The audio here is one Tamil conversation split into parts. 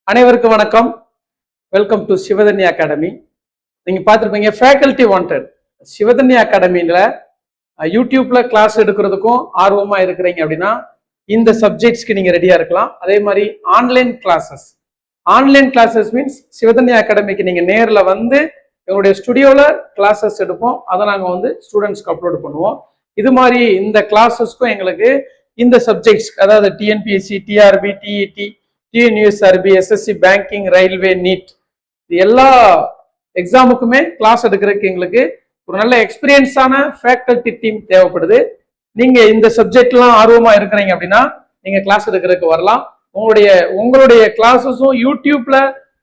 அனைவருக்கும் வணக்கம். Welcome to Sivadhanya academy. நீங்க பார்த்துருப்பீங்க ஃபேக்கல்டி வாண்டட். சிவதன்யா அகாடமியில யூடியூப்ல கிளாஸ் எடுக்கிறதுக்கும் ஆர்வமா இருக்கிறீங்க அப்படின்னா இந்த சப்ஜெக்ட்ஸ்க்கு நீங்க ரெடியா இருக்கலாம். அதே மாதிரி ஆன்லைன் கிளாஸஸ் மீன்ஸ் சிவதன்யா அகாடமிக்கு நீங்க நேரில் வந்து எங்களுடைய ஸ்டுடியோவில் கிளாஸஸ் எடுப்போம். அதை நாங்கள் வந்து ஸ்டூடெண்ட்ஸ்க்கு அப்லோட் பண்ணுவோம். இது மாதிரி இந்த கிளாஸஸ்க்கும் எங்களுக்கு இந்த சப்ஜெக்ட்ஸ், அதாவது TNPSC, TRB, TET, TNUSRB, SSC, banking, railway, NEET, இது எல்லா எக்ஸாமுக்குமே கிளாஸ் எடுக்கிறதுக்கு எங்களுக்கு ஒரு நல்ல எக்ஸ்பீரியன்ஸான ஃபேக்கல்டி டீம் தேவைப்படுது. நீங்க இந்த சப்ஜெக்ட்லாம் ஆர்வமா இருக்கிறீங்க அப்படின்னா நீங்க கிளாஸ் எடுக்கிறதுக்கு வரலாம். உங்களுடைய கிளாஸஸும் யூடியூப்ல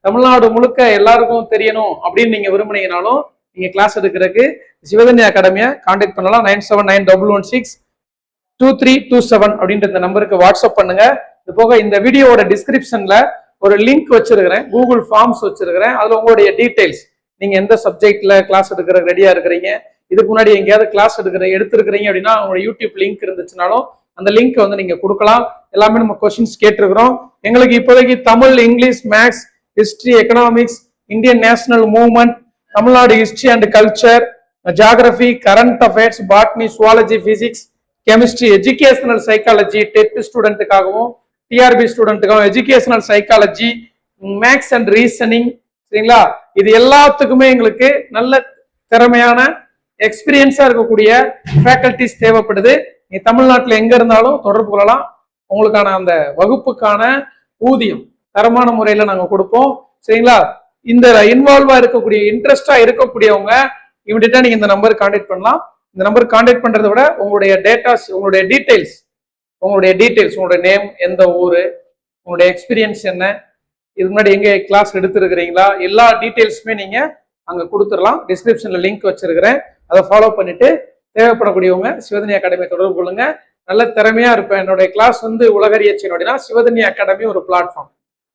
தமிழ்நாடு முழுக்க எல்லாருக்கும் தெரியணும் அப்படின்னு நீங்க விரும்புனீங்கனாலும் நீங்க கிளாஸ் எடுக்கிறதுக்கு சிவதன்யா அகாடமியை கான்டாக்ட் பண்ணலாம். 9791162327 அப்படின்ற இந்த நம்பருக்கு வாட்ஸ்அப் பண்ணுங்க. இது போக இந்த வீடியோவோட டிஸ்கிரிப்ஷன்ல ஒரு லிங்க் வச்சிருக்கிறேன், கூகுள் ஃபார்ம்ஸ் வச்சிருக்கிறேன். அதுல உங்களுடைய டீடைல்ஸ், நீங்க எந்த சப்ஜெக்ட்ல கிளாஸ் எடுக்கிற ரெடியா இருக்கிறீங்க, இதுக்கு முன்னாடி எங்கேயாவது கிளாஸ் எடுத்திருக்கிறீங்க அப்படின்னா உங்களோட யூடியூப் லிங்க் இருந்துச்சுனாலும் அந்த லிங்க் வந்து நீங்க கொடுக்கலாம். எல்லாமே நம்ம கொஸ்டின்ஸ் கேட்டிருக்கிறோம். எங்களுக்கு இப்போதைக்கு Tamil, English, maths, history, economics, Indian national movement, Tamil Nadu history and culture, geography, current affairs, botany, zoology, physics, chemistry, educational psychology, TET ஸ்டூடெண்ட்டுக்காகவும் டிஆர்பி ஸ்டூடெண்ட்டுக்காகவும் educational psychology, maths and reasoning, சரிங்களா? இது எல்லாத்துக்குமே எங்களுக்கு நல்ல திறமையான எக்ஸ்பீரியன்ஸா இருக்கக்கூடிய ஃபேக்கல்டிஸ் தேவைப்படுது. நீ தமிழ்நாட்டில் எங்க இருந்தாலும் தொடர்பு கொள்ளலாம். உங்களுக்கான அந்த வகுப்புக்கான ஊதியம் தரமான முறையில நாங்க கொடுப்போம், சரிங்களா? இந்த இன்வால்வா இருக்கக்கூடிய, இன்ட்ரெஸ்டா இருக்கக்கூடியவங்க இமிடியேட்டா நீங்க இந்த நம்பருக்கு கான்டாக்ட் பண்ணலாம். இந்த நம்பருக்கு கான்டாக்ட் பண்றதை விட உங்களுடைய டேட்டாஸ், உங்களுடைய டீடைல்ஸ், உங்களுடைய நேம், எந்த ஊரு, உங்களுடைய எக்ஸ்பீரியன்ஸ் என்ன, இதுக்கு முன்னாடி எங்க கிளாஸ் எடுத்துருக்கிறீங்களா, எல்லா டீடைல்ஸுமே நீங்க அங்க கொடுத்துடலாம். டிஸ்கிரிப்ஷன்ல லிங்க் வச்சிருக்கிறேன், அதை ஃபாலோ பண்ணிட்டு தேவைப்படக்கூடியவங்க சிவதன்யா அகாடமியை தொடர்பு கொள்ளுங்க. நல்ல திறமையா இருப்பேன். என்னுடைய கிளாஸ் வந்து உலகறியச்சின் அப்படின்னா சிவதன்யா அகாடமி ஒரு பிளாட்ஃபார்ம்.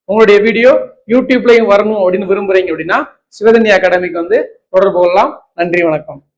உங்களுடைய வீடியோ யூடியூப்லயும் வரணும் அப்படின்னு விரும்புறீங்க அப்படின்னா சிவதன்யா அகாடமிக்கு வந்து தொடர்பு கொள்ளலாம். நன்றி, வணக்கம்.